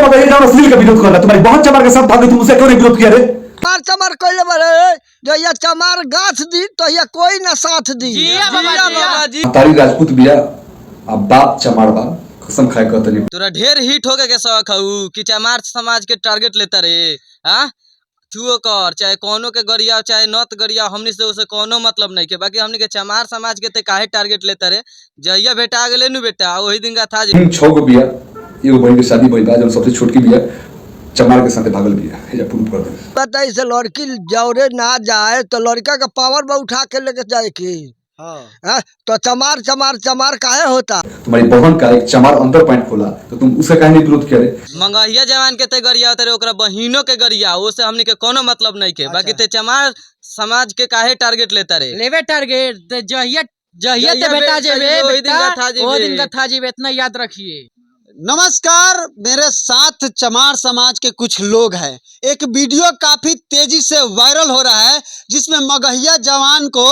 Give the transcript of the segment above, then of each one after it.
बताइए जब अश्लील का विरोध कर रहा तुम्हारी बहन चमार के साथ भागे तुम उसे क्यों नहीं विरोध किया रे? चमार चमार कइले बारे जइया चमार गाछ दी तो या कोई ना साथ दी। जिया बाबा जी। तारी राजपूत बिया अब बाप चमार बा कसम खाए कहतनी तोरा ढेर हिट हो के शौक हऊ कि चमार समाज के टारगेट लेता रे। हां छुओ कर चाहे कोनो के गरिया चाहे नत गरिया हमनी से उसे कोनो मतलब नहीं के बाकी हमनी के चमार समाज के ते काहे टारगेट लेता रे। जइया बेटा आ गेले नु बेटा ओही दिन का था जी 6 गो बिया एगो बहन के शादी भइल बा जब सबसे छोटकी बिया चमार के साथे भागल बिया या प्रूफ कर दे बताई से लड़की जौरे ना जाए तो लड़का का पावर में उठा के लेके जाए की। हाँ तो चमार चमार चमार काहे होता? तुम्हारी बहन का एक चमार अंतर पॉइंट खोला तो तुम उसे काहे नहीं विरोध किया रे? मंगहिया जवान के ते गरिया होता रे ओकरा बहिनों के गरिया ओसे हमनी के कोनो मतलब नहीं के बाकी ते चमार समाज के काहे टारगेट लेता रे। लेवे टारगेट जहिया जहिया ते बेटा जेबे ओ दिन का था जेबे इतना याद रखिए। नमस्कार, मेरे साथ चमार समाज के कुछ लोग हैं। एक वीडियो काफी तेजी से वायरल हो रहा है जिसमें मगहिया जवान को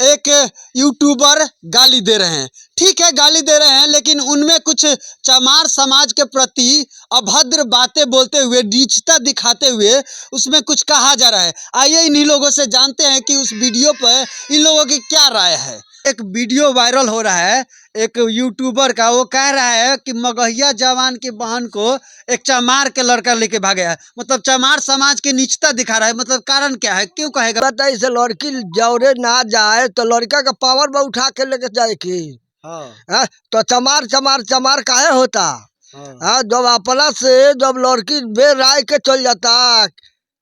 एक यूट्यूबर गाली दे रहे हैं। ठीक है गाली दे रहे हैं लेकिन उनमें कुछ चमार समाज के प्रति अभद्र बातें बोलते हुए नीचता दिखाते हुए उसमें कुछ कहा जा रहा है। आइए इन्हीं लोगों से जानते हैं कि उस वीडियो पर इन लोगों की क्या राय है। एक वीडियो वायरल हो रहा है एक यूट्यूबर का, वो कह रहा है कि मगहिया जवान की बहन को एक चमार के लड़का लेके भागा है, मतलब चमार समाज की नीचता दिखा रहा है। मतलब कारण क्या है, क्यों कहेगा? बताई से लड़की जौरे ना जाए तो लड़का का पावर में उठा के लेके जाए की। हाँ तो चमार चमार चमार काहे होता? हाँ जब अपना से जब लड़की बेराय के चल जाता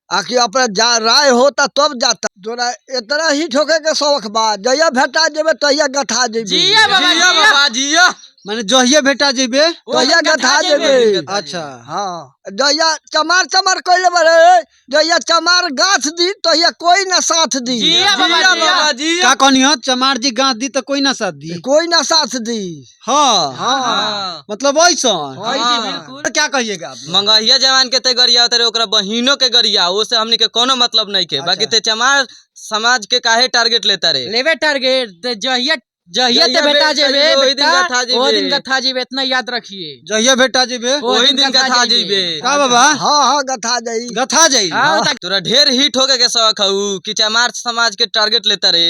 आखिर अपना राय होता तब जाता। तोरा इतना ही ठोके के शौक बा जइया भेटा जेबे तहिया गथा जेबे। जिया बाबा जिया माने जहिया बेटा जेबे तहिया गथा जेबे। अच्छा हाँ जइया चमार चमार कइले बारे जइया चमार गाछ दी तहिया कोई ना साथ दी। जिया बाबा जी का कहनियो चमार जी गांठ दी तो कोई ना साथ दी। कोई ना साथ दी। हाँ हां मतलब वैसा बिल्कुल। क्या कहिएगा आप? मंगहिया जवान के ते गरिया होता रे ओकरा बहिनों के गरिया ओसे हमनी के कोनो मतलब नहीं के बाकी ते चमार समाज के काहे टारगेट लेता रे। लेवे टारगेट जहिया जहिया ते बेटा जेबे ओ दिन का था जेबे इतना याद रखिए। जहिया बेटा जेबे ओही दिन का था जेबे। का बाबा? हाँ गथा जाई गथा जाई। तोरा ढेर हिट हो के शौक हऊ कि चमार समाज के टारगेट लेता रे।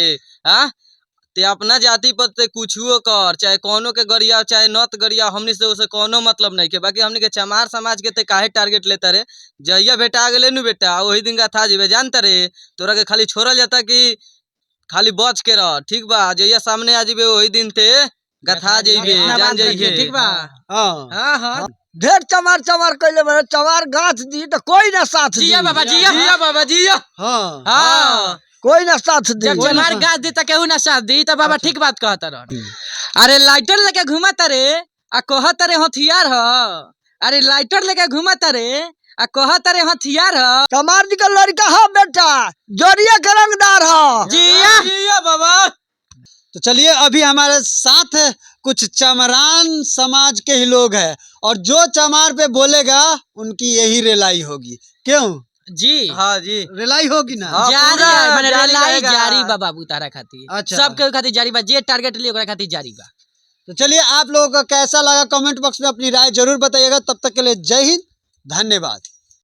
हां ते अपना जाति पर ते कुछुओ कर चाहे कोनो के गरिया चाहे नत गरिया हमनी से उसे कोनो मतलब नहीं के बाकी हमनी के चमार समाज के ते काहे टारगेट लेता रे। जइया बेटा आ गेले नु बेटा ओही दिन का था जेबे जानता रे। तोरा के खाली छोड़ल जाता कि खाली बच के रह ठीक बा। जइया सामने आ जेबे ओही दिन ते गथा जेबे जान जाइए ठीक बा। हां हां ढेर चमार चमार कइले बारे चमार गाछ दी तो कोई ना साथ दी। जिया बाबा जिया हां हां कोई ना साथ दी। जब चमार गाछ दी त केहू ना साथ दी त बाबा ठीक बात कहता रह। अरे लाइटर लेके घुमाता रे आ कहता रे हथियार ह। अरे लाइटर लेके घुमाता रे आ कहता रे हथियार ह। चमार जी का लड़का है बेटा जोरिया के रंगदार है। जिया बाबा। तो चलिए अभी हमारे साथ कुछ चमरान समाज के ही लोग हैं और जो चमार पे बोलेगा उनकी यही रिलाई होगी। क्यों जी हां जी रिलाई होगी ना? जारी पूरा है माने जारी लाई रहेगा। जारी बा बाबू तारा खातिर। अच्छा। सब के खातिर जारी बा जे टारगेट लिए ओकरा खातिर जारी बा। तो चलिए आप लोगों को कैसा लगा कमेंट बॉक्स में अपनी राय जरूर बताइएगा। तब तक के लिए जय हिंद, धन्यवाद।